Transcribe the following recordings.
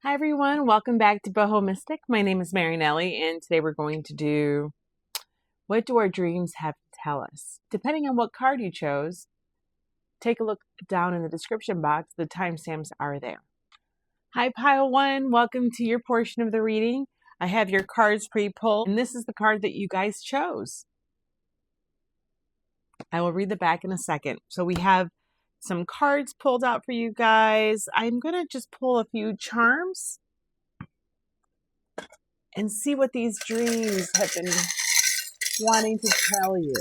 Hi everyone, welcome back to BohoMystic. My name is Mary Nelly, and today we're going to do what do our dreams have to tell us? Depending on what card you chose, take a look down in the description box. The timestamps are there. Hi Pile 1, welcome to your portion of the reading. I have your cards pre-pulled, and this is the card that you guys chose. I will read the back in a second. So we have some cards pulled out for you guys. I'm going to just pull a few charms and see what these dreams have been wanting to tell you.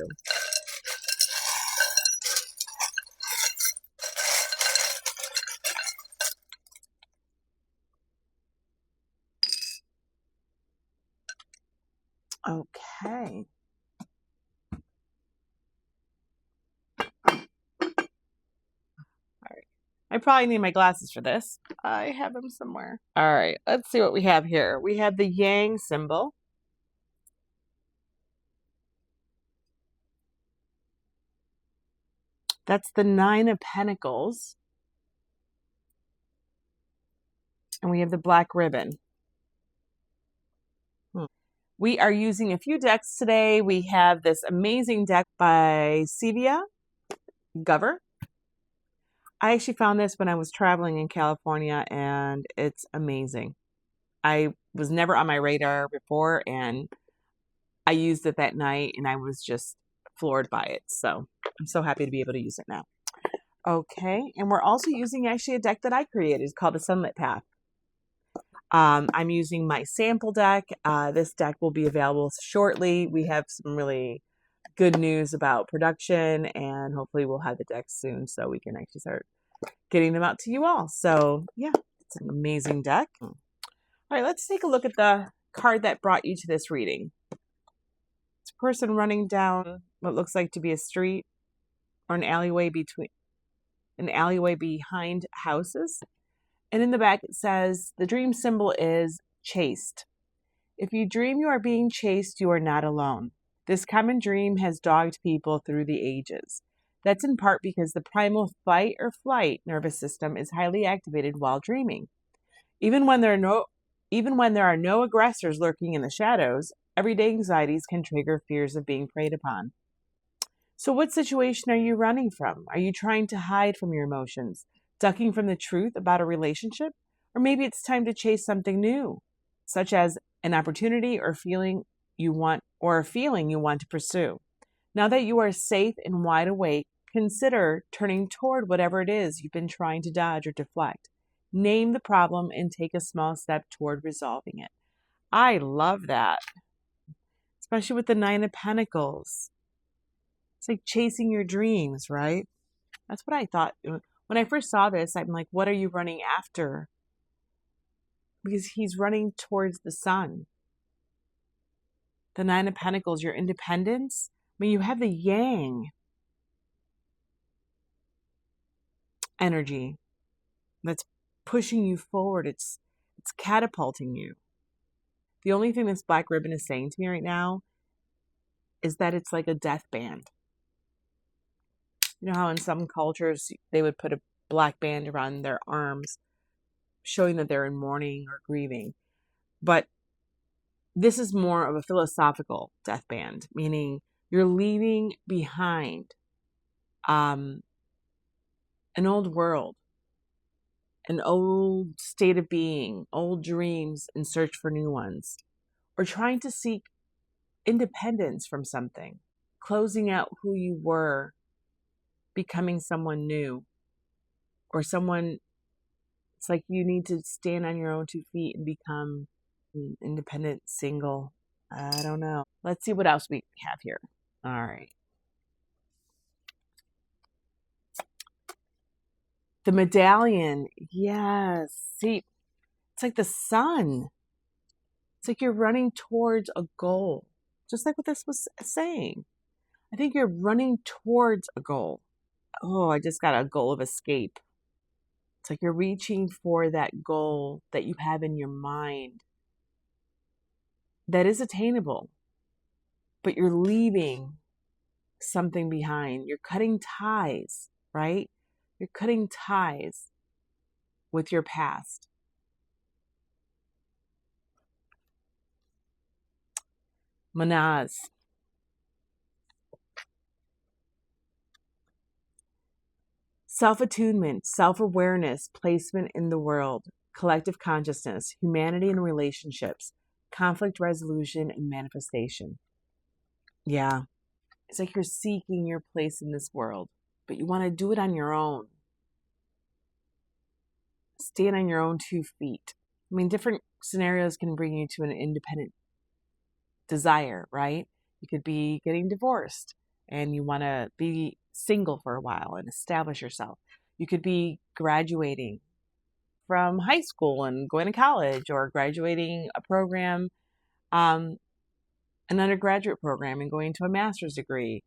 Okay. I probably need my glasses for this. I have them somewhere. All right, let's see what we have here. We have the Yang symbol. That's the Nine of Pentacles. And we have the black ribbon. We are using a few decks today. We have this amazing deck by Sevia Gover. I actually found this when I was traveling in California, and it's amazing. I was never on my radar before, and I used it that night, and I was just floored by it. So I'm so happy to be able to use it now. Okay, and we're also using actually a deck that I created. It's called the Sunlit Path. I'm using my sample deck. This deck will be available shortly. We have some really good news about production, and hopefully we'll have the deck soon so we can actually start getting them out to you all. So yeah, it's an amazing deck. All right, let's take a look at the card that brought you to this reading. It's a person running down what looks like to be a street or an alleyway behind houses. And in the back it says, the dream symbol is chased. If you dream you are being chased, you are not alone. This common dream has dogged people through the ages. That's in part because the primal fight or flight nervous system is highly activated while dreaming. Even when there are no aggressors lurking in the shadows, everyday anxieties can trigger fears of being preyed upon. So what situation are you running from? Are you trying to hide from your emotions, ducking from the truth about a relationship? Or maybe it's time to chase something new, such as an opportunity or a feeling you want to pursue. Now that you are safe and wide awake, consider turning toward whatever it is you've been trying to dodge or deflect. Name the problem and take a small step toward resolving it. I love that, especially with the Nine of Pentacles. It's like chasing your dreams, right? That's what I thought. When I first saw this, I'm like, what are you running after? Because he's running towards the sun. The Nine of Pentacles, your independence. I mean, you have the Yang energy that's pushing you forward. It's catapulting you. The only thing this black ribbon is saying to me right now is that it's like a death band. You know how in some cultures they would put a black band around their arms, showing that they're in mourning or grieving. But this is more of a philosophical death band, meaning you're leaving behind an old world, an old state of being, old dreams in search for new ones, or trying to seek independence from something, closing out who you were, becoming someone new, or someone. It's like you need to stand on your own 2 feet and become independent, single. I don't know. Let's see what else we have here. All right. The medallion. Yes. See, it's like the sun. It's like you're running towards a goal. Just like what this was saying. I think you're running towards a goal. Oh, I just got a goal of escape. It's like you're reaching for that goal that you have in your mind that is attainable, but you're leaving something behind. You're cutting ties, right? You're cutting ties with your past. Manaz. Self-attunement, self-awareness, placement in the world, collective consciousness, humanity and relationships, conflict resolution and manifestation. Yeah. It's like you're seeking your place in this world, but you want to do it on your own. Stand on your own 2 feet. I mean, different scenarios can bring you to an independent desire, right? You could be getting divorced and you want to be single for a while and establish yourself. You could be graduating from high school and going to college, or graduating a program, an undergraduate program, and going to a master's degree,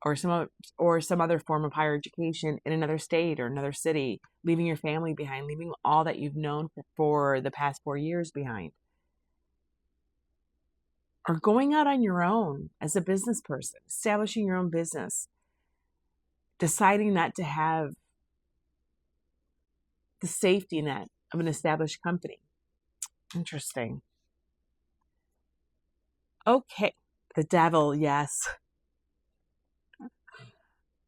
or some other form of higher education in another state or another city, leaving your family behind, leaving all that you've known for the past 4 years behind. Or going out on your own as a business person, establishing your own business, deciding not to have the safety net of an established company. Interesting. Okay. The devil, yes.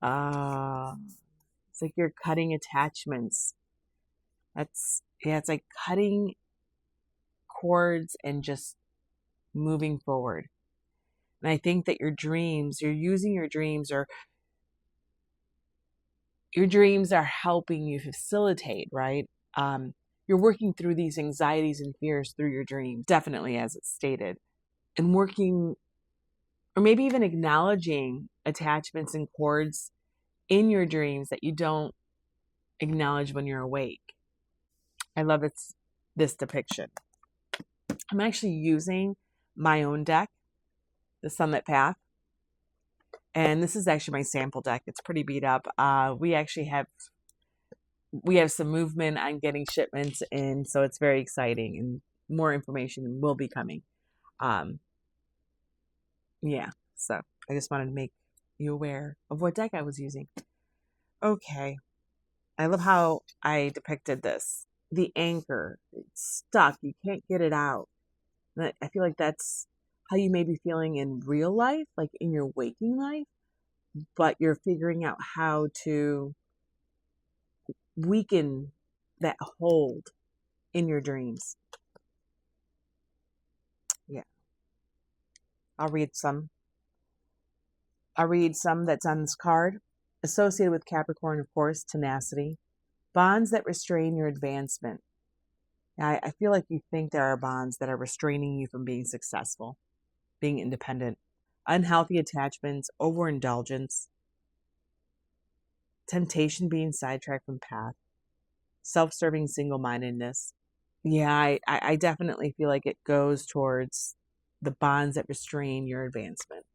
It's like you're cutting attachments. It's like cutting cords and just moving forward. And I think that you're using your dreams, or your dreams are helping you facilitate, right? You're working through these anxieties and fears through your dreams, definitely, as it's stated, and working, or maybe even acknowledging attachments and cords in your dreams that you don't acknowledge when you're awake. I love this depiction. I'm actually using my own deck, the Sunlit Path. And this is actually my sample deck. It's pretty beat up. We have some movement on getting shipments in, so it's very exciting, and more information will be coming. Yeah, so I just wanted to make you aware of what deck I was using. Okay. I love how I depicted this. The anchor, it's stuck. You can't get it out. And I feel like that's how you may be feeling in real life, like in your waking life, but you're figuring out how to weaken that hold in your dreams. Yeah. I'll read some that's on this card. Associated with Capricorn, of course, tenacity. Bonds that restrain your advancement. I feel like you think there are bonds that are restraining you from being successful, being independent. Unhealthy attachments, overindulgence, temptation, being sidetracked from path, self-serving single-mindedness. Yeah, I definitely feel like it goes towards the bonds that restrain your advancement.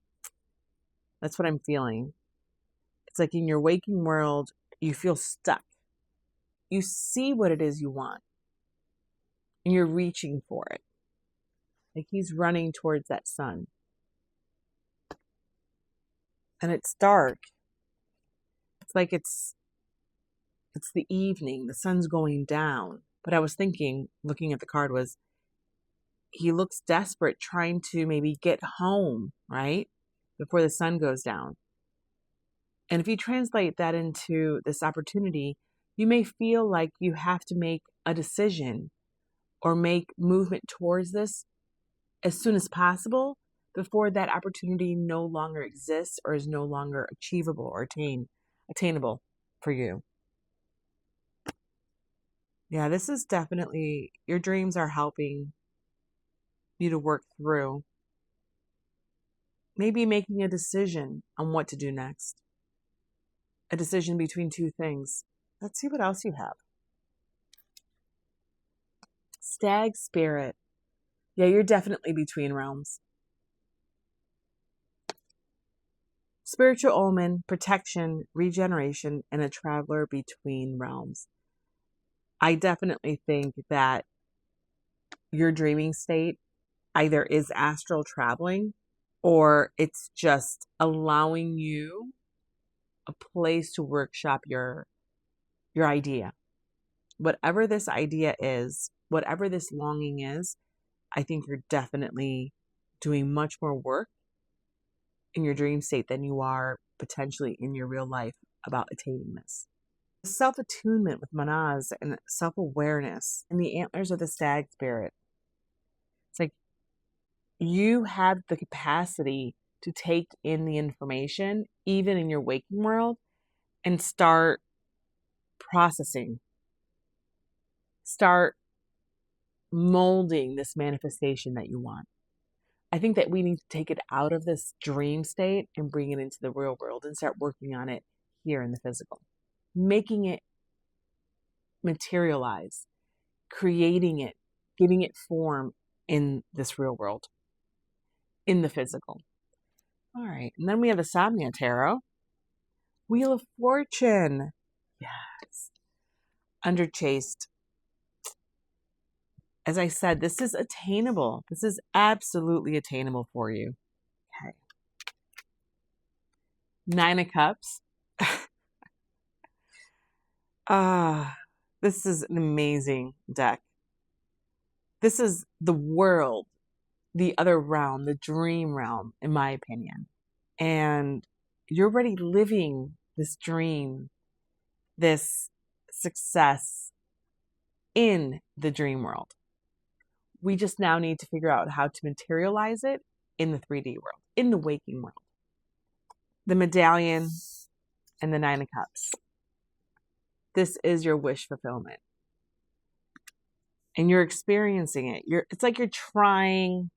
That's what I'm feeling. It's like in your waking world, you feel stuck. You see what it is you want, and you're reaching for it. Like he's running towards that sun. And it's dark. It's like it's the evening. The sun's going down. But I was thinking, looking at the card, was he looks desperate, trying to maybe get home, right? Before the sun goes down. And if you translate that into this opportunity, you may feel like you have to make a decision or make movement towards this as soon as possible before that opportunity no longer exists or is no longer achievable or attainable for you. Yeah, this is definitely, your dreams are helping you to work through maybe making a decision on what to do next. A decision between 2 things. Let's see what else you have. Stag spirit. Yeah, you're definitely between realms. Spiritual omen, protection, regeneration, and a traveler between realms. I definitely think that your dreaming state either is astral traveling, or it's just allowing you a place to workshop your idea. Whatever this idea is, whatever this longing is, I think you're definitely doing much more work in your dream state than you are potentially in your real life about attaining this. Self-attunement with manas and self-awareness and the antlers of the stag spirit. It's like you have the capacity to take in the information, even in your waking world, and start processing. Start molding this manifestation that you want. I think that we need to take it out of this dream state and bring it into the real world and start working on it here in the physical. Making it materialize, creating it, giving it form in this real world, in the physical. All right. And then we have the Samya Tarot. Wheel of Fortune. Yes. Under Chaste. As I said, this is attainable. This is absolutely attainable for you. Okay. 9 of Cups. This is an amazing deck. This is the world, the other realm, the dream realm, in my opinion. And you're already living this dream, this success in the dream world. We just now need to figure out how to materialize it in the 3D world, in the waking world. The Medallion and the 9 of Cups. This is your wish fulfillment. And you're experiencing it. It's like you're trying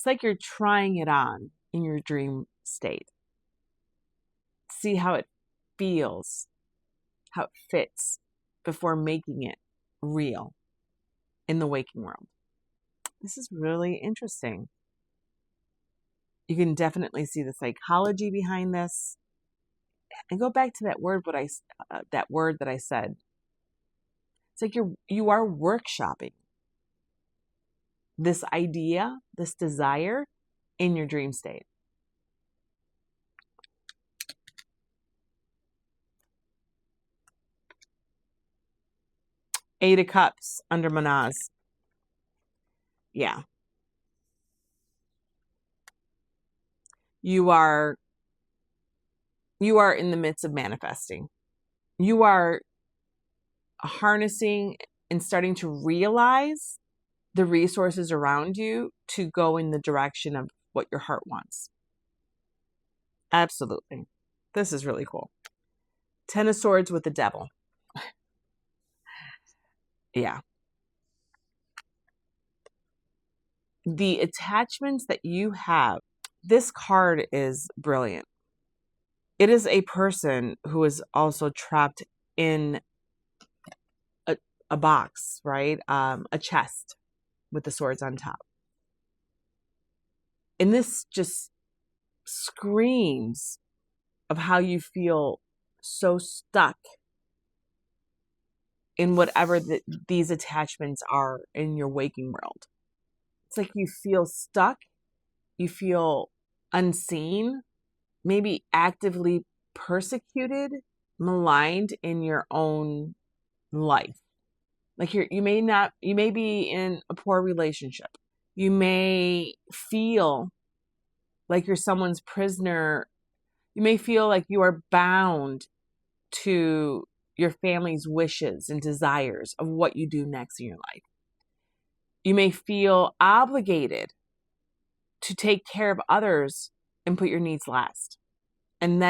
it on in your dream state. See how it feels, how it fits before making it real in the waking world. This is really interesting. You can definitely see the psychology behind this. And go back to that word that I said. It's like you are workshopping this idea, this desire in your dream state. Eight of Cups under Manas. Yeah. You are in the midst of manifesting. You are harnessing and starting to realize the resources around you to go in the direction of what your heart wants. Absolutely. This is really cool. 10 of Swords with the Devil. Yeah. The attachments that you have, this card is brilliant. It is a person who is also trapped in a box, right? A chest with the swords on top. And this just screams of how you feel so stuck in whatever these attachments are in your waking world. It's like you feel stuck, you feel unseen, maybe actively persecuted, maligned in your own life. Like you may be in a poor relationship. You may feel like you're someone's prisoner. You may feel like you are bound to your family's wishes and desires of what you do next in your life. You may feel obligated to take care of others and put your needs last. And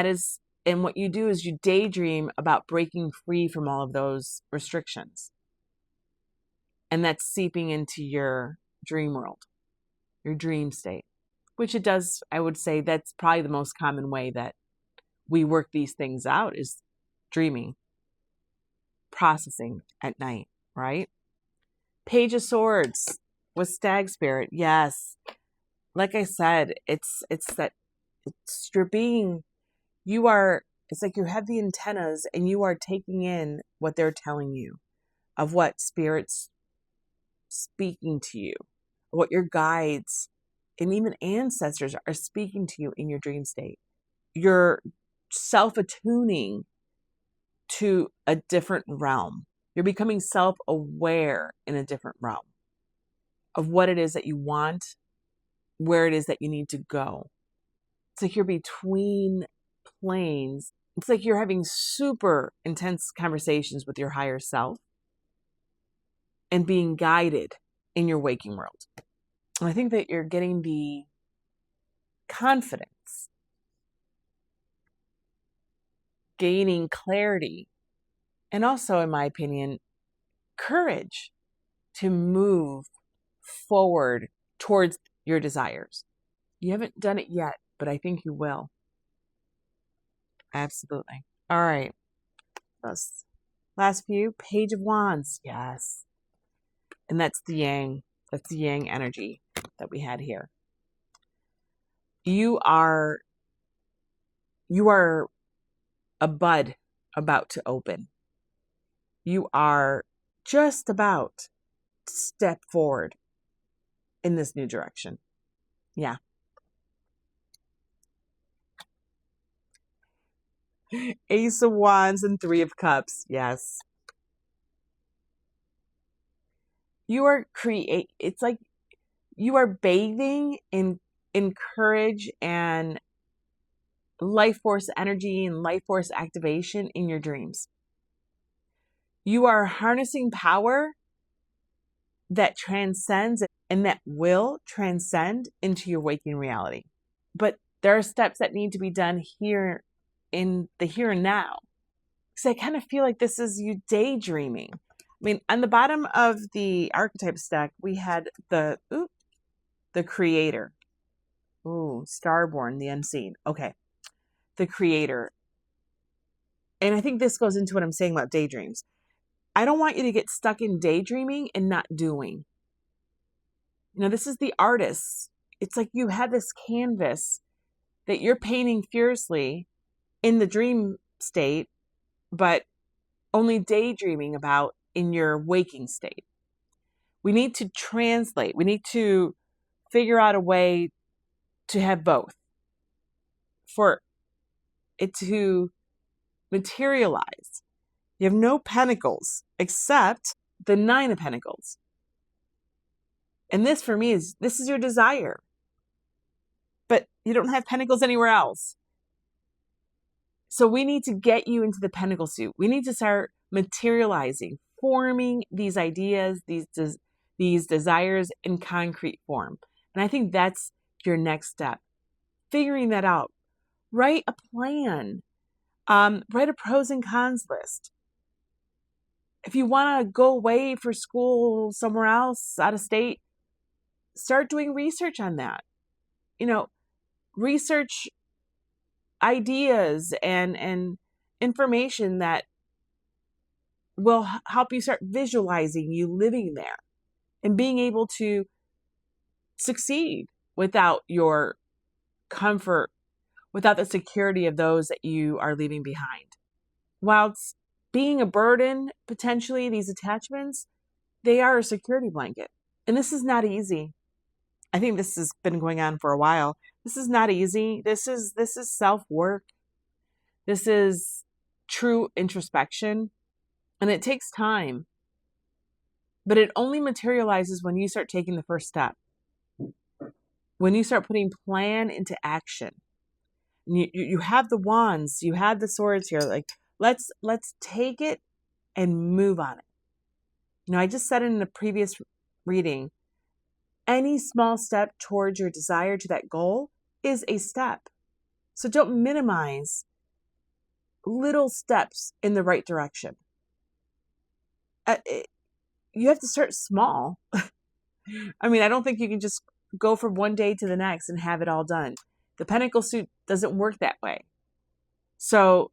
what you do is you daydream about breaking free from all of those restrictions. And that's seeping into your dream world, your dream state, which it does. I would say that's probably the most common way that we work these things out is dreaming, processing at night, right? Page of Swords with Stag Spirit. Yes. Like I said, it's like you have the antennas and you are taking in what they're telling you of what spirit's speaking to you, what your guides and even ancestors are speaking to you in your dream state. You're self-attuning to a different realm. You're becoming self-aware in a different realm of what it is that you want, where it is that you need to go. It's like you're between planes. It's like you're having super intense conversations with your higher self and being guided in your waking world. And I think that you're getting the confidence, gaining clarity, and also, in my opinion, courage to move forward towards your desires. You haven't done it yet, but I think you will. Absolutely. All right. Last few. Page of Wands. Yes. And that's the yang. That's the yang energy that we had here. You are a bud about to open. You are just about to step forward in this new direction. Yeah. Ace of Wands and Three of Cups. Yes. You are it's like you are bathing in courage and life force energy and life force activation in your dreams. You are harnessing power that transcends and that will transcend into your waking reality. But there are steps that need to be done here in the here and now. Because I kind of feel like this is you daydreaming. I mean, on the bottom of the archetype stack, we had the creator. Ooh, starborn, the unseen. Okay. The creator. And I think this goes into what I'm saying about daydreams. I don't want you to get stuck in daydreaming and not doing. You know, this is the artist. It's like you have this canvas that you're painting fiercely in the dream state, but only daydreaming about in your waking state. We need to translate. We need to figure out a way to have both for it to materialize. You have no pentacles except the Nine of Pentacles. And this for me this is your desire. But you don't have pentacles anywhere else. So we need to get you into the pentacle suit. We need to start materializing, forming these ideas, these desires in concrete form. And I think that's your next step. Figuring that out. Write a plan. Write a pros and cons list. If you want to go away for school somewhere else, out of state, start doing research on that. You know, research ideas and information that will help you start visualizing you living there and being able to succeed without your comfort, without the security of those that you are leaving behind. Whilst being a burden, potentially, these attachments, they are a security blanket. And this is not easy. I think this has been going on for a while. This is not easy. This is self-work. This is true introspection. And it takes time. But it only materializes when you start taking the first step. When you start putting plan into action. You have the wands, you have the swords here. Like, let's take it and move on it. You know, I just said in a previous reading, any small step towards your desire to that goal is a step. So don't minimize little steps in the right direction. You have to start small. I mean, I don't think you can just go from one day to the next and have it all done. The pentacle suit doesn't work that way. So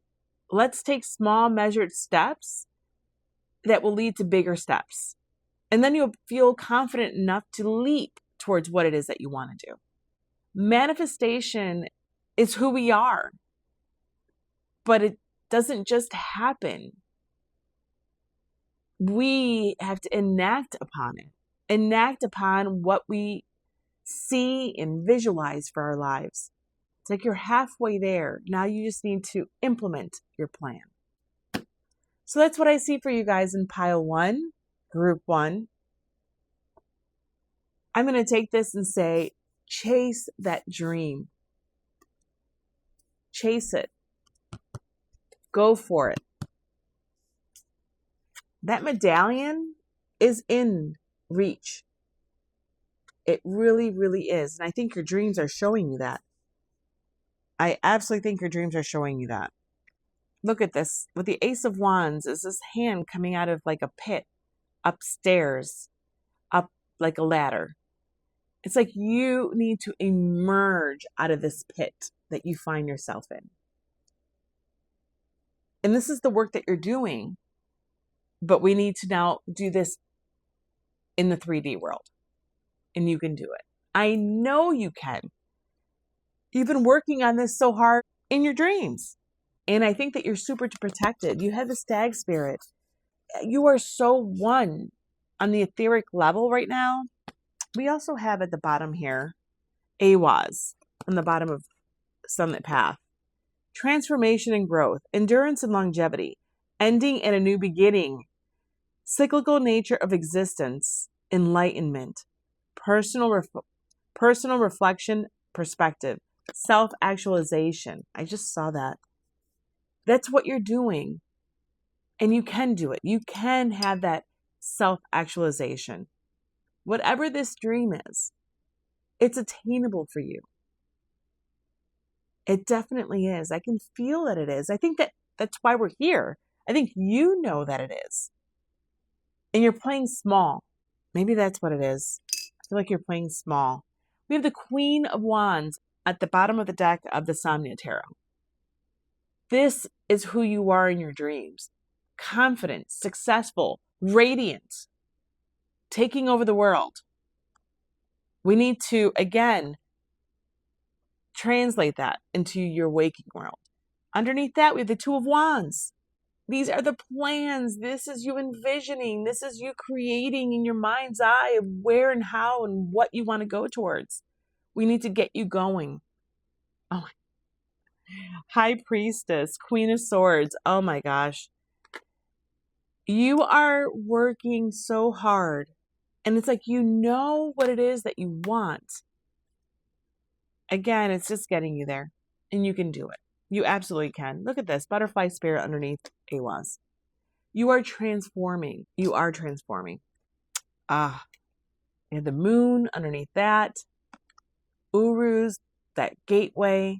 let's take small measured steps that will lead to bigger steps. And then you'll feel confident enough to leap towards what it is that you want to do. Manifestation is who we are. But it doesn't just happen. We have to enact upon it. Enact upon what we see and visualize for our lives. It's like you're halfway there. Now you just need to implement your plan. So that's what I see for you guys in pile 1, group 1. I'm going to take this and say, chase that dream. Chase it. Go for it. That medallion is in reach. It really, really is. And I think your dreams are showing you that. I absolutely think your dreams are showing you that. Look at this. With the Ace of Wands is this hand coming out of like a pit, upstairs, up like a ladder. It's like you need to emerge out of this pit that you find yourself in. And this is the work that you're doing. But we need to now do this in the 3D world. And you can do it. I know you can. You've been working on this so hard in your dreams. And I think that you're super protected. You have the stag spirit. You are so one on the etheric level right now. We also have at the bottom here, Awaz on the bottom of Sunlit Path. Transformation and growth, endurance and longevity, ending and a new beginning, cyclical nature of existence, enlightenment, personal reflection, perspective, self-actualization. I just saw that. That's what you're doing. And you can do it. You can have that self-actualization. Whatever this dream is, it's attainable for you. It definitely is. I can feel that it is. I think that's why we're here. I think you know that it is. And you're playing small. Maybe that's what it is. I feel like you're playing small. We have the Queen of Wands at the bottom of the deck of the Somnia Tarot. This is who you are in your dreams. Confident, successful, radiant, taking over the world. We need to, again, translate that into your waking world. Underneath that, we have the Two of Wands. These are the plans. This is you envisioning. This is you creating in your mind's eye of where and how and what you want to go towards. We need to get you going. Oh my. High Priestess, Queen of Swords. Oh my gosh. You are working so hard. And it's like you know what it is that you want. Again, it's just getting you there. And you can do it. You absolutely can. Look at this. Butterfly spirit underneath Awaz. You are transforming. You are transforming. You have the moon underneath that. Urus, that gateway.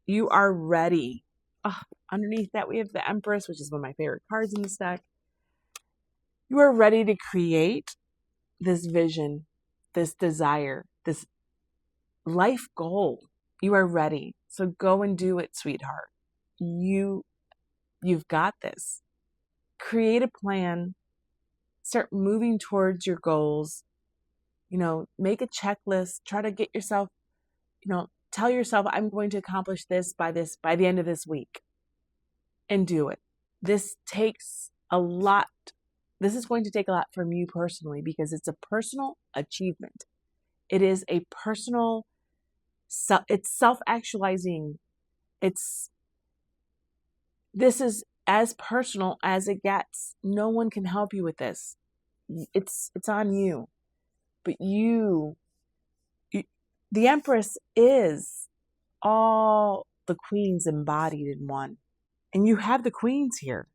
You are ready. Underneath that, we have the Empress, which is one of my favorite cards in this deck. You are ready to create this vision, this desire, this life goal. You are ready. So go and do it, sweetheart. You've got this. Create a plan. Start moving towards your goals. Make a checklist. Try to get yourself, tell yourself, I'm going to accomplish this by the end of this week. And do it. This takes a lot. This is going to take a lot from you personally because it's a personal achievement. It is a personal, it's self-actualizing. This is as personal as it gets. No one can help you with this. It's on you. But the Empress is all the queens embodied in one. And you have the queens here.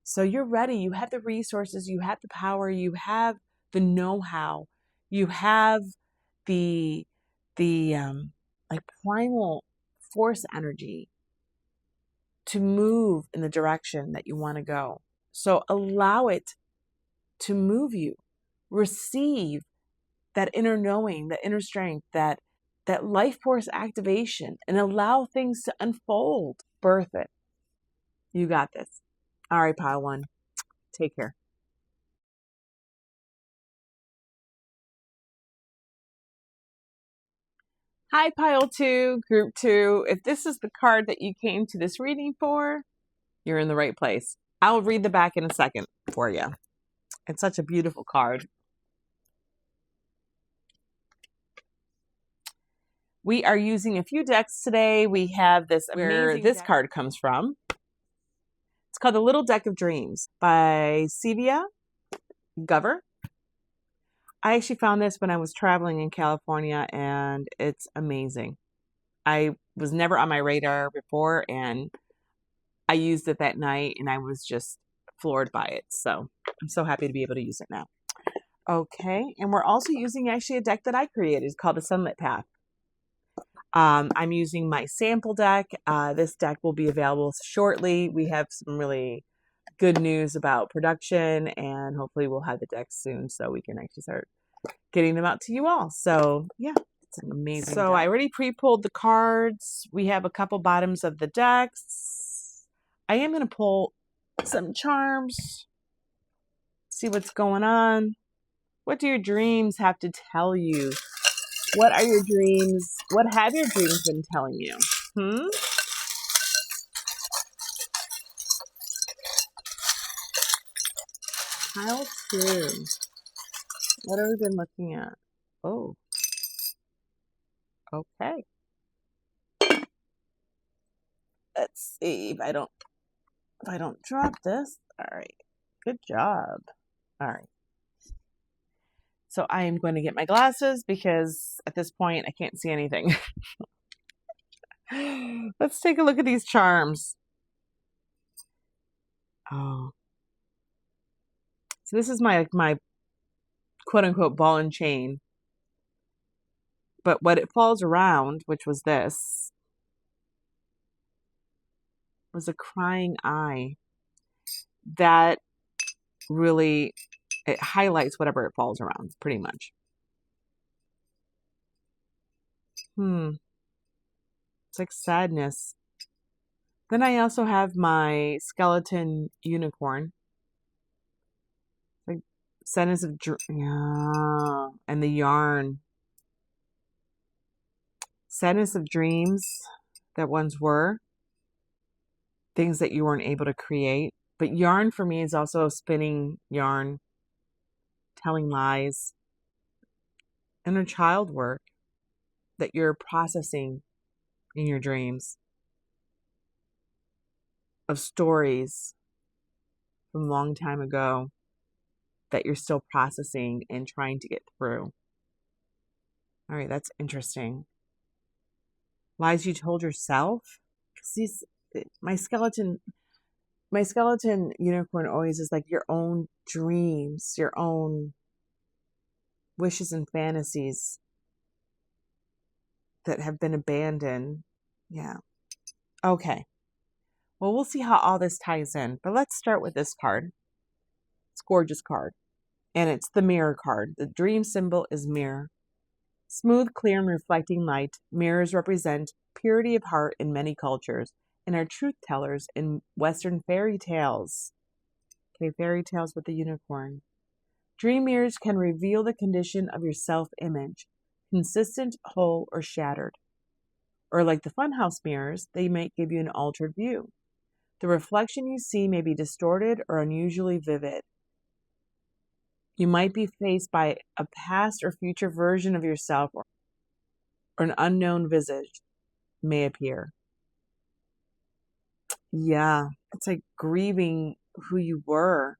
So you're ready. You have the resources. You have the power. You have the know-how. You have the primal force energy to move in the direction that you want to go. So allow it to move you. Receive that inner knowing, that inner strength, that life force activation, and allow things to unfold. Birth it. You got this. All right, pile one. Take care. Hi, pile two, group two. If this is the card that you came to this reading for, you're in the right place. I'll read the back in a second for you. It's such a beautiful card. We are using a few decks today. We have this amazing deck. Card comes from. It's called The Little Deck of Dreams by Sylvia Gover. I actually found this when I was traveling in California, and it's amazing. I was never on my radar before, and I used it that night, and I was just floored by it. So I'm so happy to be able to use it now. Okay, and we're also using actually a deck that I created. It's called the Sunlit Path. I'm using my sample deck. This deck will be available shortly. We have some really good news about production, and hopefully we'll have the deck soon so we can actually start getting them out to you all. So yeah, it's an amazing deck. I already pre-pulled the cards. We have a couple bottoms of the decks. I am going to pull some charms, see what's going on. What do your dreams have to tell you? What are your dreams? What have your dreams been telling you? Pile 2. What have we been looking at? Oh. Okay. Let's see if I don't drop this. All right. Good job. All right. So I am going to get my glasses because at this point I can't see anything. Let's take a look at these charms. Oh. So this is my quote unquote ball and chain. But what it falls around, which was this, was a crying eye. That really, it highlights whatever it falls around, pretty much. It's like sadness. Then I also have my skeleton unicorn. Like sadness of yeah, and the yarn. Sadness of dreams that once were. Things that you weren't able to create. But yarn for me is also spinning yarn, telling lies, inner child work that you're processing in your dreams, of stories from a long time ago that you're still processing and trying to get through. All right, that's interesting. Lies you told yourself? Because my skeleton unicorn always is like your own dreams, your own wishes and fantasies that have been abandoned. Yeah. Okay. Well, we'll see how all this ties in. But let's start with this card. It's a gorgeous card. And it's the mirror card. The dream symbol is mirror. Smooth, clear, and reflecting light, mirrors represent purity of heart in many cultures and are truth tellers in Western fairy tales. Okay, fairy tales with the unicorn. Dream mirrors can reveal the condition of your self-image, consistent, whole, or shattered. Or like the funhouse mirrors, they might give you an altered view. The reflection you see may be distorted or unusually vivid. You might be faced by a past or future version of yourself, or an unknown visage may appear. Yeah, it's like grieving who you were.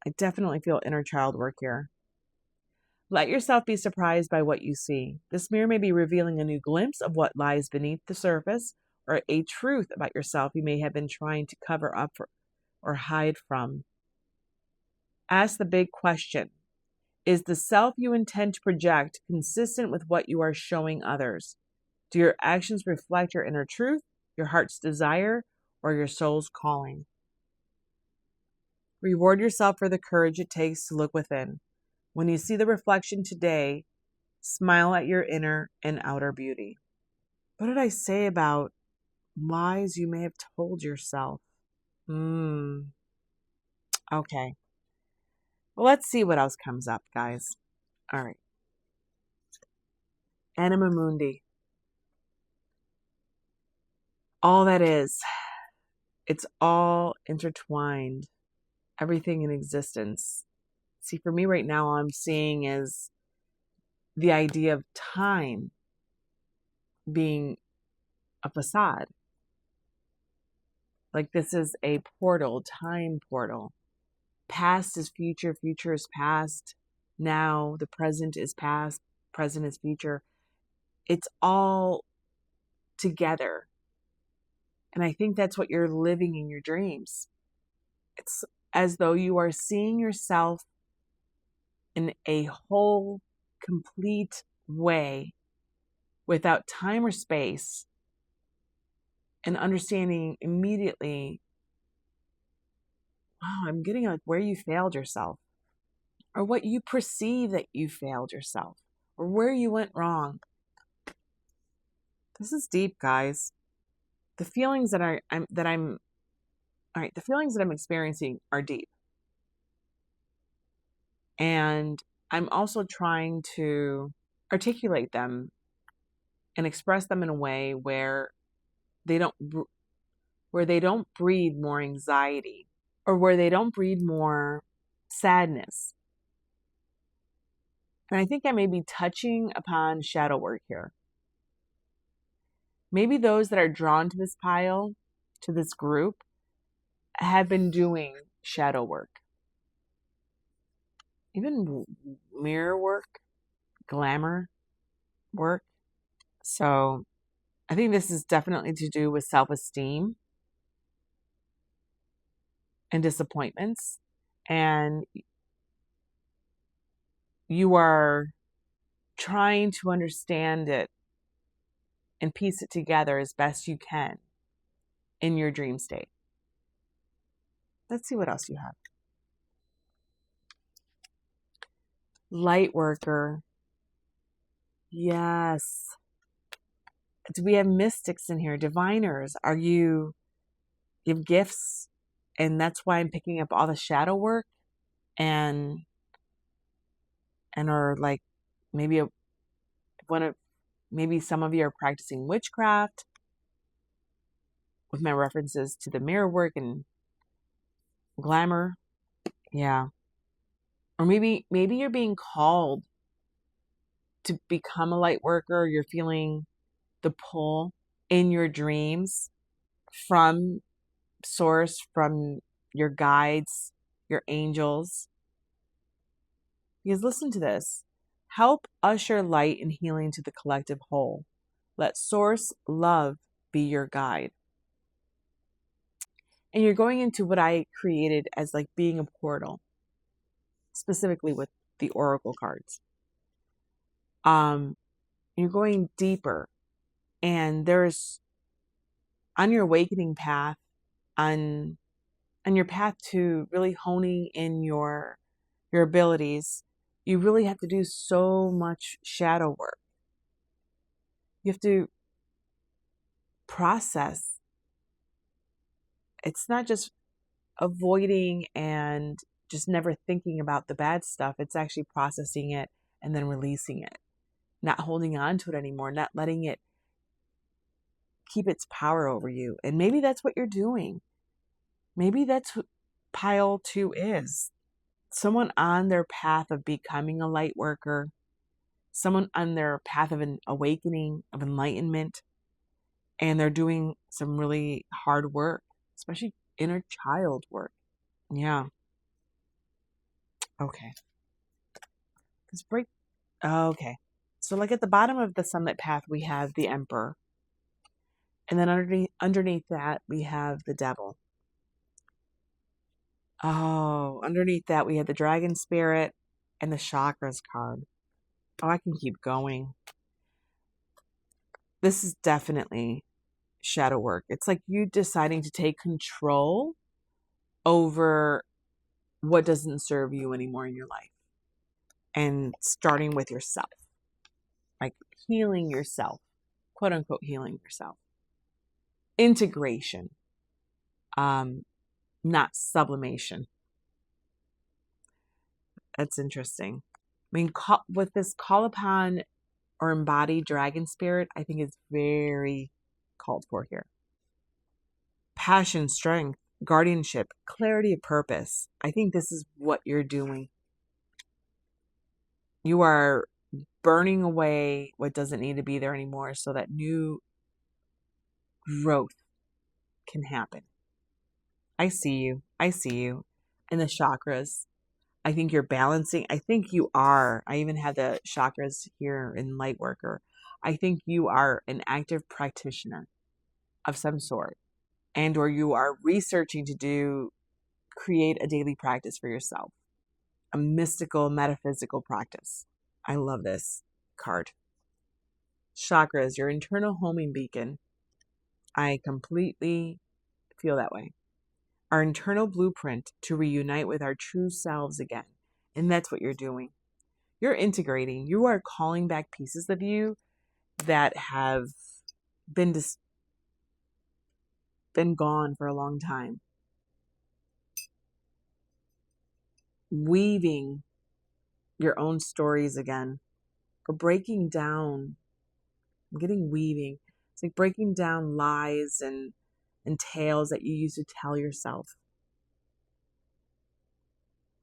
I definitely feel inner child work here. Let yourself be surprised by what you see. This mirror may be revealing a new glimpse of what lies beneath the surface, or a truth about yourself you may have been trying to cover up or hide from. Ask the big question. Is the self you intend to project consistent with what you are showing others? Do your actions reflect your inner truth, your heart's desire, or your soul's calling? Reward yourself for the courage it takes to look within. When you see the reflection today, smile at your inner and outer beauty. What did I say about lies you may have told yourself? Okay. Well, let's see what else comes up, guys. All right. Anima Mundi. All that is. It's all intertwined. Everything in existence. See, for me right now, all I'm seeing is the idea of time being a facade. Like this is a portal, time portal. Past is future, future is past. Now the present is past, present is future. It's all together. And I think that's what you're living in your dreams. It's as though you are seeing yourself in a whole, complete way without time or space, and understanding immediately, wow, I'm getting like where you failed yourself, or what you perceive that you failed yourself, or where you went wrong. This is deep, guys. The feelings that I'm experiencing are deep. And I'm also trying to articulate them and express them in a way where they don't breed more anxiety, or where they don't breed more sadness. And I think I may be touching upon shadow work here. Maybe those that are drawn to this pile, to this group, have been doing shadow work. Even mirror work, glamour work. So I think this is definitely to do with self-esteem and disappointments. And you are trying to understand it and piece it together as best you can in your dream state. Let's see what else you have. Light worker. Yes. Do we have mystics in here? Diviners. You have gifts, and that's why I'm picking up all the shadow work, and are like maybe maybe some of you are practicing witchcraft with my references to the mirror work and glamour. Yeah. Or maybe you're being called to become a light worker. You're feeling the pull in your dreams from source, from your guides, your angels. Because listen to this. Help usher light and healing to the collective whole. Let source love be your guide. And you're going into what I created as like being a portal, specifically with the oracle cards. You're going deeper, and there's, on your awakening path, on your path to really honing in your abilities, you really have to do so much shadow work. You have to process. It's not just avoiding and just never thinking about the bad stuff. It's actually processing it and then releasing it, not holding on to it anymore, not letting it keep its power over you. And maybe that's what you're doing. Maybe that's what pile 2 is. Someone on their path of becoming a light worker, someone on their path of an awakening, of enlightenment, and they're doing some really hard work, especially inner child work. Yeah. Okay. Let's break. Okay. So like at the bottom of the sunlit path, we have the Emperor. And then underneath that, we have the Devil. Oh, underneath that, we have the Dragon Spirit and the Chakras card. Oh, I can keep going. This is definitely shadow work. It's like you deciding to take control over what doesn't serve you anymore in your life. And starting with yourself. Like healing yourself. Quote unquote healing yourself. Integration. Not sublimation. That's interesting. I mean, with this call upon or embodied dragon spirit, I think is very called for here. Passion, strength, guardianship, clarity of purpose. I think this is what you're doing. You are burning away what doesn't need to be there anymore so that new growth can happen. I see you. I see you. and the chakras. I think you're balancing. I think you are. I even have the chakras here in Lightworker. I think you are an active practitioner of some sort, and or you are researching to create a daily practice for yourself, a mystical, metaphysical practice. I love this card. Chakras, your internal homing beacon. I completely feel that way. Our internal blueprint to reunite with our true selves again. And that's what you're doing. You're integrating. You are calling back pieces of you that have been gone for a long time. Weaving your own stories again. Or breaking down. I'm getting weaving. It's like breaking down lies and tales that you used to tell yourself.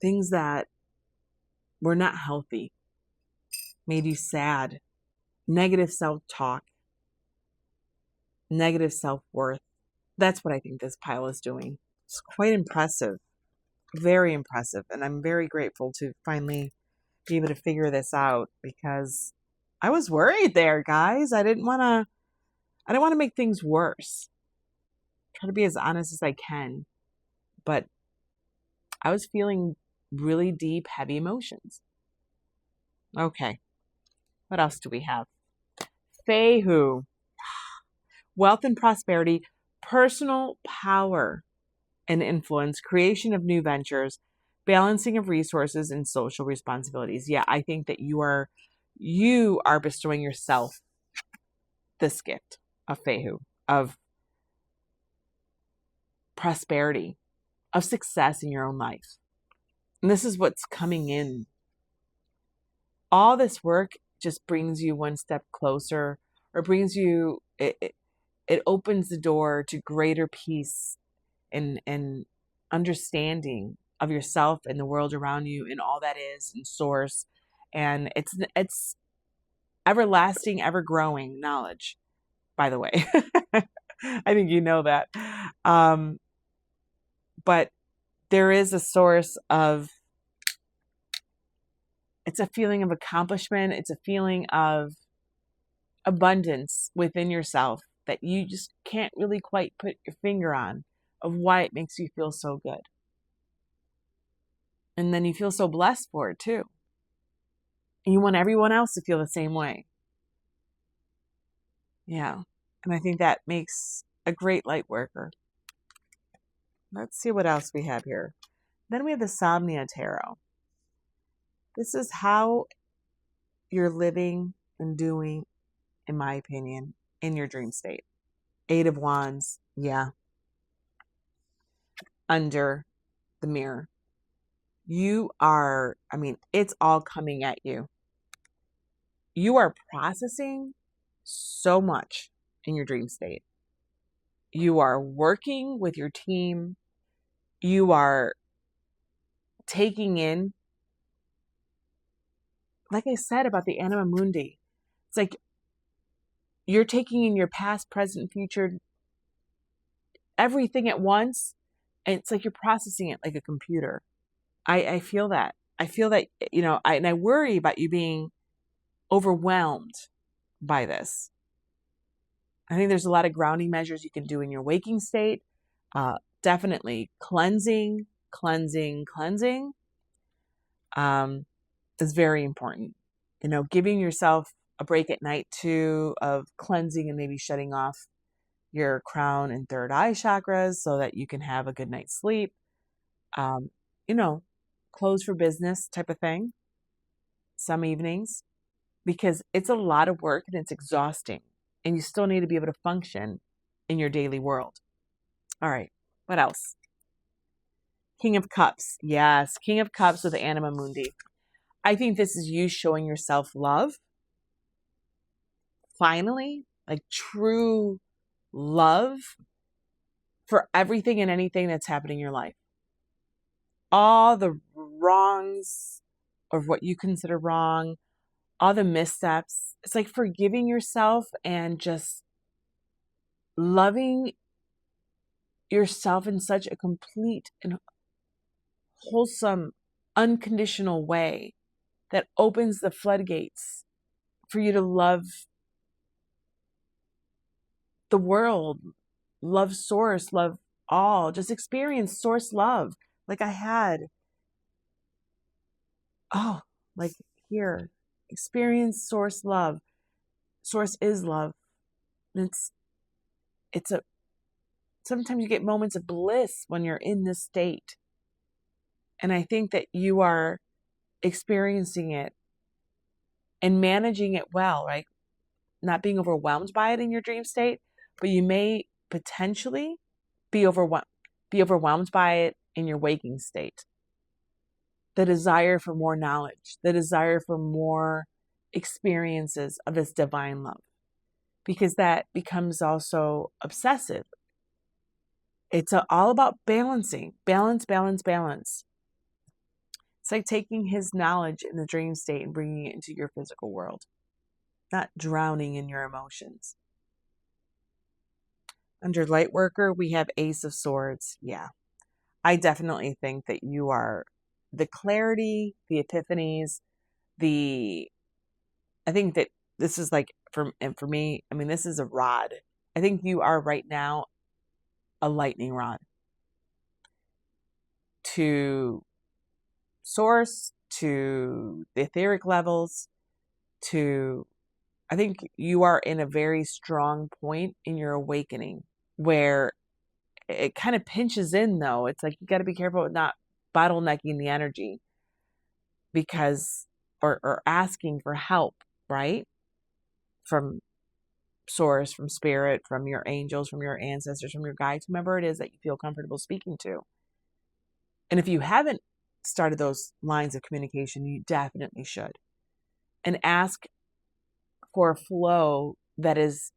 Things that were not healthy, made you sad, negative self-talk, negative self-worth. That's what I think this pile is doing. It's quite impressive, very impressive. And I'm very grateful to finally be able to figure this out, because I was worried there, guys. I didn't want to make things worse. Try to be as honest as I can. But I was feeling really deep, heavy emotions. Okay. What else do we have? Fehu. Wealth and prosperity, personal power and influence, creation of new ventures, balancing of resources, and social responsibilities. Yeah, I think that you are bestowing yourself this gift of Fehu, of prosperity, of success in your own life. And this is what's coming in. All this work just brings you one step closer, or brings you, it opens the door to greater peace and understanding of yourself and the world around you and all that is and source. And it's everlasting, ever growing knowledge, by the way. I think you know that. But there is a source of, it's a feeling of accomplishment. It's a feeling of abundance within yourself that you just can't really quite put your finger on, of why it makes you feel so good. And then you feel so blessed for it too. And you want everyone else to feel the same way. Yeah. And I think that makes a great light worker. Let's see what else we have here. Then we have the Somnia Tarot. This is how you're living and doing, in my opinion, in your dream state. 8 of Wands. Yeah. Under the mirror. You are, it's all coming at you. You are processing so much in your dream state. You are working with your team. You are taking in, like I said about the Anima Mundi, it's like you're taking in your past, present, future, everything at once. And it's like you're processing it like a computer. I feel that. I feel that, and I worry about you being overwhelmed by this. I think there's a lot of grounding measures you can do in your waking state. Definitely cleansing is very important. Giving yourself a break at night too, of cleansing and maybe shutting off your crown and third eye chakras so that you can have a good night's sleep. Close for business type of thing some evenings, because it's a lot of work and it's exhausting, and you still need to be able to function in your daily world. All right, what else? King of Cups. Yes, King of Cups with the Anima Mundi. I think this is you showing yourself love. Finally, like true love for everything and anything that's happening in your life. All the wrongs, or what you consider wrong, all the missteps. It's like forgiving yourself and just loving yourself in such a complete and wholesome, unconditional way that opens the floodgates for you to love the world, love source, love all, just experience source love like I had. Oh, like here, experience source love. Source is love. And sometimes you get moments of bliss when you're in this state. And I think that you are experiencing it and managing it well, right? Not being overwhelmed by it in your dream state, but you may potentially be overwhelmed by it in your waking state. The desire for more knowledge, the desire for more experiences of this divine love, because that becomes also obsessive. It's all about balancing, balance. It's like taking his knowledge in the dream state and bringing it into your physical world, not drowning in your emotions. Under light worker, we have Ace of Swords. Yeah, I definitely think that you are the clarity, the epiphanies, I think that this is like, for me, I mean, this is a rod. I think you are right now a lightning rod to source, to the etheric levels, I think you are in a very strong point in your awakening where it kind of pinches in, though. It's like you got to be careful with not bottlenecking the energy because, or asking for help, right? From source, from spirit, from your angels, from your ancestors, from your guides, whomever it is that you feel comfortable speaking to. And if you haven't started those lines of communication, you definitely should. And ask for a flow that is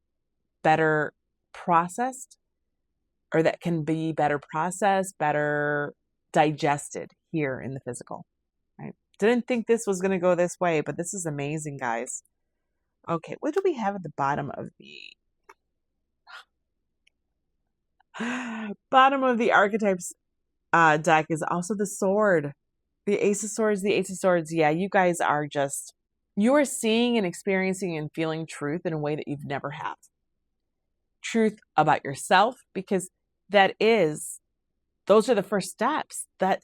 better processed, or that can be better processed, better digested here in the physical. Right? Didn't think this was going to go this way, but this is amazing, guys. Okay, what do we have at the bottom of the archetypes deck is also the sword. The Ace of Swords, the Ace of Swords. Yeah, you guys are just, you are seeing and experiencing and feeling truth in a way that you've never had. Truth about yourself, because those are the first steps. That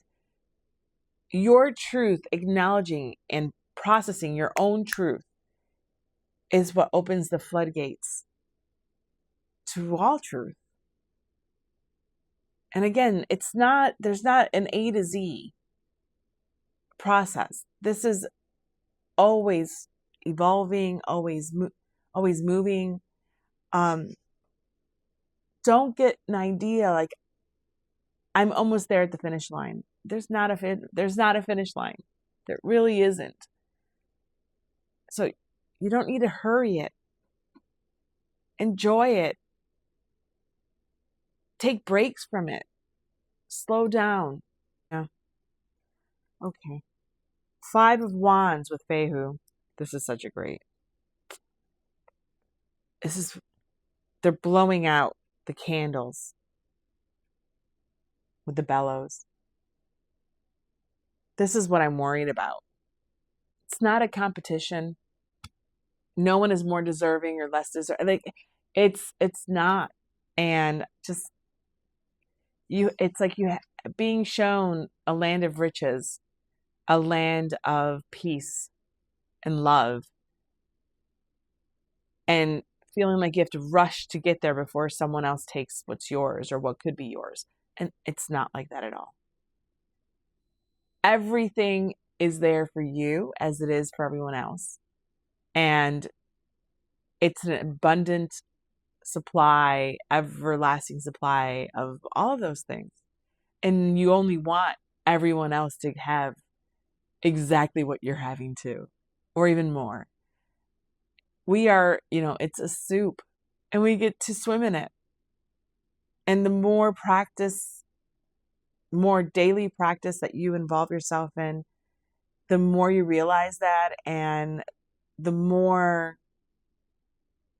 your truth, acknowledging and processing your own truth, is what opens the floodgates to all truth. And again, there's not an A to Z process. This is always evolving, always moving. Don't get an idea like I'm almost there at the finish line. There's not a finish line. There really isn't. So you don't need to hurry it. Enjoy it. Take breaks from it. Slow down. Yeah. Okay. 5 of Wands with Fehu. This is such a great. They're blowing out the candles with the bellows. This is what I'm worried about. It's not a competition. No one is more deserving or less deserving. Like, it's not. And just it's like being shown a land of riches, a land of peace and love, and feeling like you have to rush to get there before someone else takes what's yours or what could be yours. And it's not like that at all. Everything is there for you as it is for everyone else. And it's an abundant supply, everlasting supply of all of those things. And you only want everyone else to have exactly what you're having too, or even more. We are, it's a soup and we get to swim in it. And the more daily practice that you involve yourself in, the more you realize that, and the more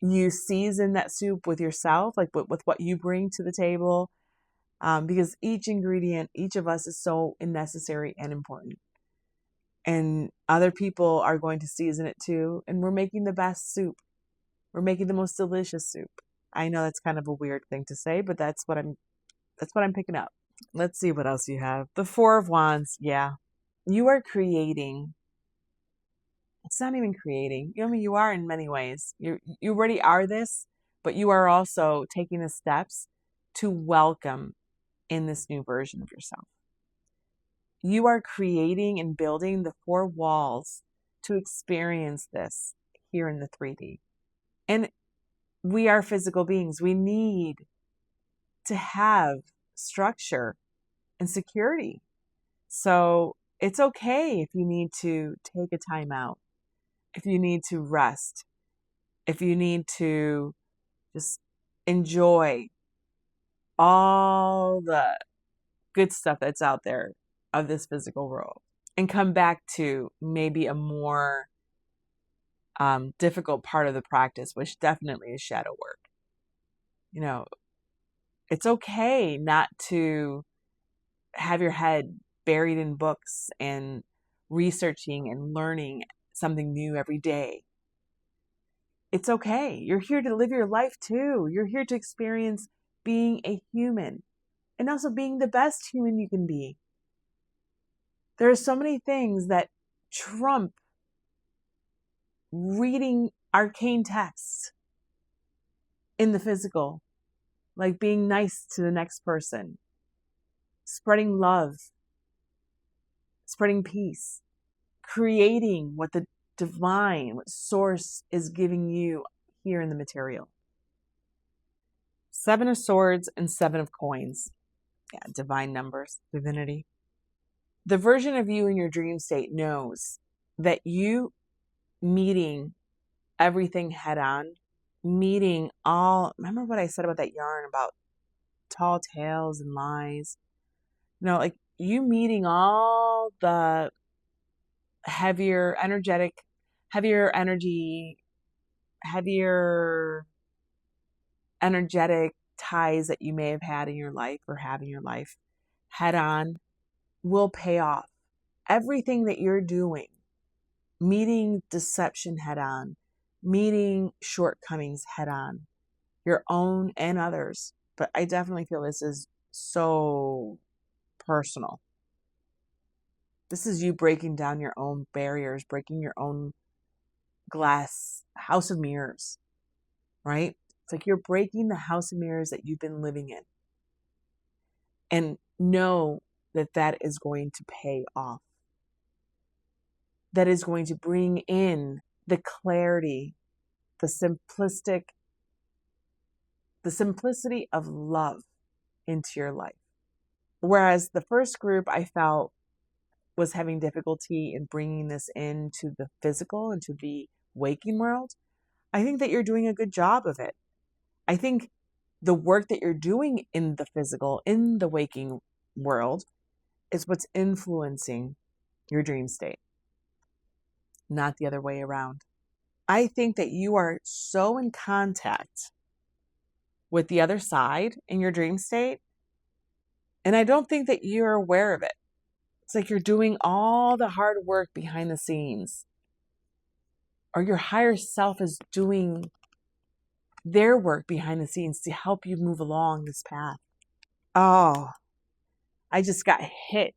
you season that soup with yourself, like with what you bring to the table, because each ingredient, each of us is so necessary and important. And other people are going to season it too. And we're making the best soup. We're making the most delicious soup. I know that's kind of a weird thing to say, but that's what I'm picking up. Let's see what else you have. The Four of Wands. Yeah. You are creating. It's not even creating. I mean, you are in many ways. You already are this, but you are also taking the steps to welcome in this new version of yourself. You are creating and building the four walls to experience this here in the 3D. And we are physical beings. We need to have structure and security. So it's okay if you need to take a time out, if you need to rest, if you need to just enjoy all the good stuff that's out there of this physical world and come back to maybe a more difficult part of the practice, which definitely is shadow work. You know, it's okay not to have your head buried in books and researching and learning something new every day. It's okay. You're here to live your life too. You're here to experience being a human and also being the best human you can be. There are so many things that trump reading arcane texts in the physical, like being nice to the next person, spreading love, spreading peace, creating what the divine, what source is giving you here in the material. 7 of Swords and 7 of Coins. Yeah, divine numbers, divinity. The version of you in your dream state knows that you meeting everything head on, meeting all, remember what I said about that yarn about tall tales and lies? No, like you meeting all the heavier energy, heavier energetic ties that you may have had in your life or have in your life head on will pay off. Everything that you're doing, meeting deception head on, meeting shortcomings head on, your own and others. But I definitely feel this is so personal. This is you breaking down your own barriers, breaking your own glass house of mirrors, right? It's like you're breaking the house of mirrors that you've been living in. And know that that is going to pay off. That is going to bring in the clarity, the simplicity of love into your life. Whereas the first group I felt was having difficulty in bringing this into the physical, into the waking world, I think that you're doing a good job of it. I think the work that you're doing in the physical, in the waking world, is what's influencing your dream state, not the other way around. I think that you are so in contact with the other side in your dream state, and I don't think that you're aware of it. It's like you're doing all the hard work behind the scenes, or your higher self is doing their work behind the scenes to help you move along this path. Oh, I just got hit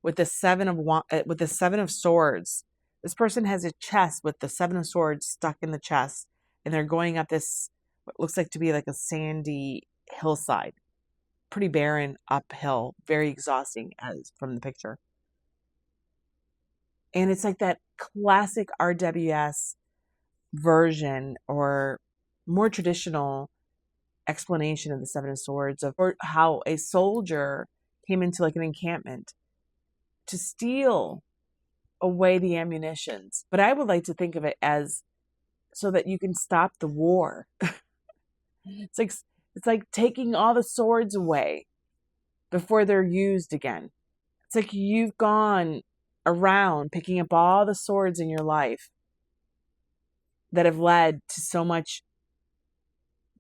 with the 7 of Swords. This person has a chest with the 7 of Swords stuck in the chest, and they're going up this what looks like to be like a sandy hillside, pretty barren uphill, very exhausting as from the picture. And it's like that classic RWS version or more traditional explanation of the 7 of Swords of how a soldier came into like an encampment to steal away the ammunitions. But I would like to think of it as so that you can stop the war. It's like taking all the swords away before they're used again. It's like you've gone around picking up all the swords in your life that have led to so much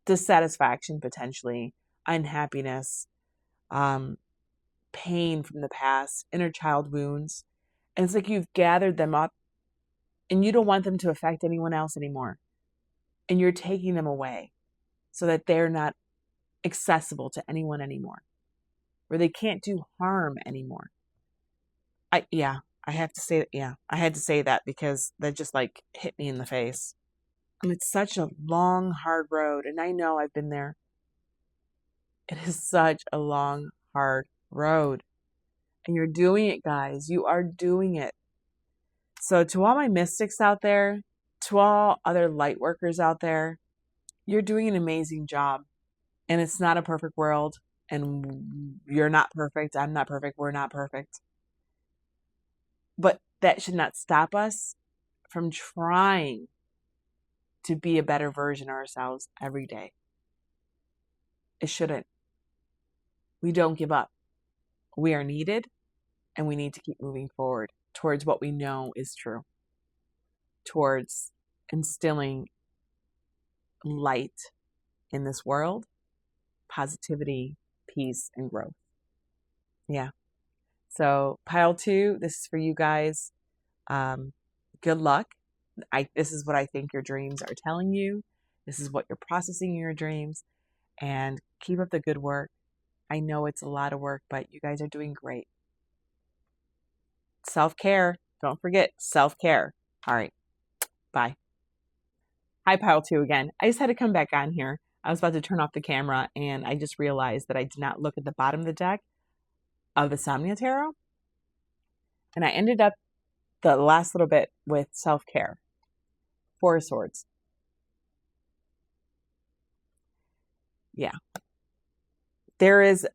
dissatisfaction, potentially, unhappiness, pain from the past, inner child wounds. And it's like you've gathered them up and you don't want them to affect anyone else anymore. And you're taking them away so that they're not accessible to anyone anymore, where they can't do harm anymore. I had to say that because that just like hit me in the face. And it's such a long, hard road. And I know I've been there. It is such a long, hard road. And you're doing it, guys. You are doing it. So to all my mystics out there, to all other light workers out there, you're doing an amazing job. And it's not a perfect world. And you're not perfect. I'm not perfect. We're not perfect. But that should not stop us from trying to be a better version of ourselves every day. It shouldn't. We don't give up. We are needed, and we need to keep moving forward towards what we know is true, towards instilling light in this world, positivity, peace, and growth. Yeah. So pile 2, this is for you guys. Good luck. This is what I think your dreams are telling you. This is what you're processing in your dreams. And keep up the good work. I know it's a lot of work, but you guys are doing great. Self-care. Don't forget self-care. All right. Bye. Hi, pile 2 again. I just had to come back on here. I was about to turn off the camera, and I just realized that I did not look at the bottom of the deck of the Somnia Tarot. And I ended up the last little bit with self-care. 4 of Swords. Yeah. There is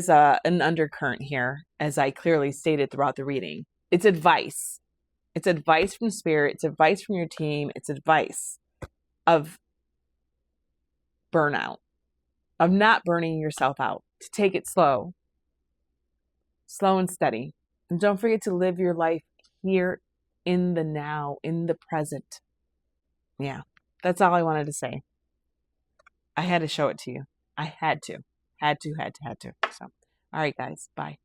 an undercurrent here, as I clearly stated throughout the reading. It's advice. It's advice from spirit. It's advice from your team. It's advice of burnout, of not burning yourself out, to take it slow and steady. And don't forget to live your life here in the now, in the present. Yeah, that's all I wanted to say. I had to show it to you. I had to. So, all right, guys, bye.